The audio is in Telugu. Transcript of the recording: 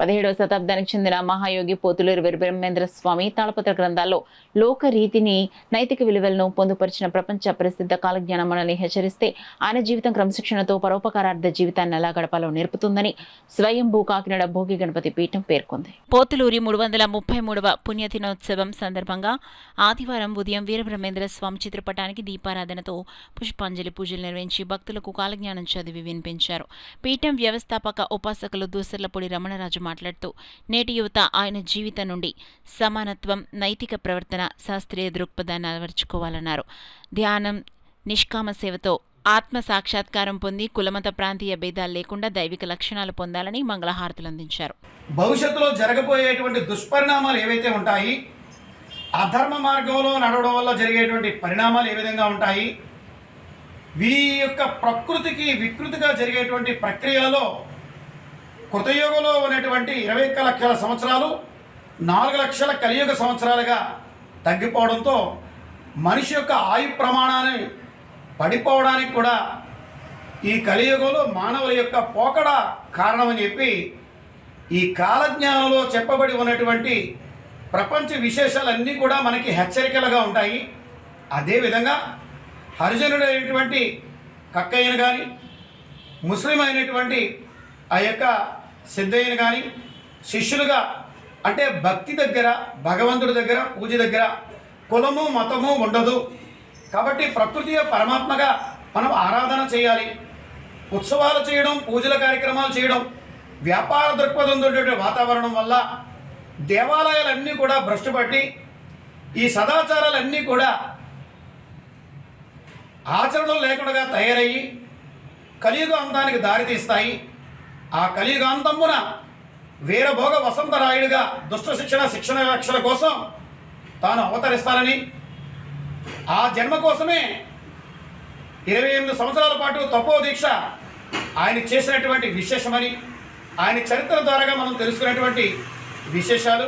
17వ శతాబ్దానికి చెందిన మహాయోగి పోతులూరి వీరబ్రహ్మేంద్ర స్వామి తాళపత్ర గ్రంథాల్లో లోక రీతిని, నైతిక విలువలను పొందుపరిచిన ప్రపంచ ప్రసిద్ధ కాలజ్ఞానం మనల్ని హెచ్చరిస్తే ఆయన జీవితం క్రమశిక్షణతో పరోపకారార్థ జీవితాన్ని ఎలా గడపాలో నేర్పుతుందని స్వయంభూ కాకినాడ భోగి గణపతి పీఠం పేర్కొంది. పోతులూరి 333వ పుణ్యదినోత్సవం సందర్భంగా ఆదివారం ఉదయం వీరబ్రహ్మేంద్ర స్వామి చిత్రపటానికి దీపారాధనతో పుష్పాంజలి పూజలు నిర్వహించి భక్తులకు కాలజ్ఞానం చదివి వినిపించారు. పీఠం వ్యవస్థాపక ఉపాసకులు దూసర్లపూడి రమణరాజు మాట్లాడుతూ నేటి యువత ఆయన జీవితం నుండి సమానత్వం, నైతిక ప్రవర్తన, శాస్త్రీయ దృక్పథాన్ని అలవర్చుకోవాలన్నారు. ధ్యానం, నిష్కామ సేవతో ఆత్మ సాక్షాత్కారం పొంది కులమత ప్రాంతీయ భేదాలు లేకుండా దైవిక లక్షణాలు పొందాలని మంగళహారతులు అందించారు. భవిష్యత్తులో జరగబోయేటువంటి దుష్పరిణామాలు ఏవైతే ఉంటాయి, అధర్మ మార్గంలో నడవడం వల్ల జరిగేటువంటి పరిణామాలు ఏ విధంగా ఉంటాయి, వీరి యొక్క ప్రకృతికి వికృతిగా జరిగేటువంటి ప్రక్రియలో కృతయుగంలో ఉన్నటువంటి 21 లక్షల సంవత్సరాలు 4 లక్షల కలియుగ సంవత్సరాలుగా తగ్గిపోవడంతో మనిషి యొక్క ఆయు ప్రమాణాన్ని పడిపోవడానికి కూడా ఈ కలియుగంలో మానవుల యొక్క పోకడ కారణమని చెప్పి ఈ కాలజ్ఞానంలో చెప్పబడి ఉన్నటువంటి ప్రపంచ విశేషాలన్నీ కూడా మనకి హెచ్చరికలుగా ఉంటాయి. అదేవిధంగా హరిజనుడైనటువంటి కక్కయ్యను కానీ, ముస్లిం అయినటువంటి ఆ యొక్క సిద్ధయ్యను కానీ శిష్యులుగా అంటే భక్తి దగ్గర, భగవంతుడి దగ్గర, పూజ దగ్గర కులము మతము ఉండదు. కాబట్టి ప్రకృతి పరమాత్మగా మనం ఆరాధన చేయాలి. ఉత్సవాలు చేయడం, పూజల కార్యక్రమాలు చేయడం, వ్యాపార దృక్పథం ఉన్నటువంటి వాతావరణం వల్ల దేవాలయాలన్నీ కూడా భ్రష్టుపట్టి ఈ సదాచారాలన్నీ కూడా ఆచరణలు లేకుండా తయారయ్యి కలియుగ అంతానికి దారితీస్తాయి. ఆ కలియుగాంతమున వీరభోగ వసంతరాయుడిగా దుష్ట శిక్షణ రక్షణ కోసం తాను అవతరిస్తానని, ఆ జన్మ కోసమే 28 సంవత్సరాల పాటు తపోదీక్ష ఆయన చేసినటువంటి విశేషమని, ఆయన చరిత్ర ద్వారా మనం తెలుసుకున్నటువంటి విశేషాలు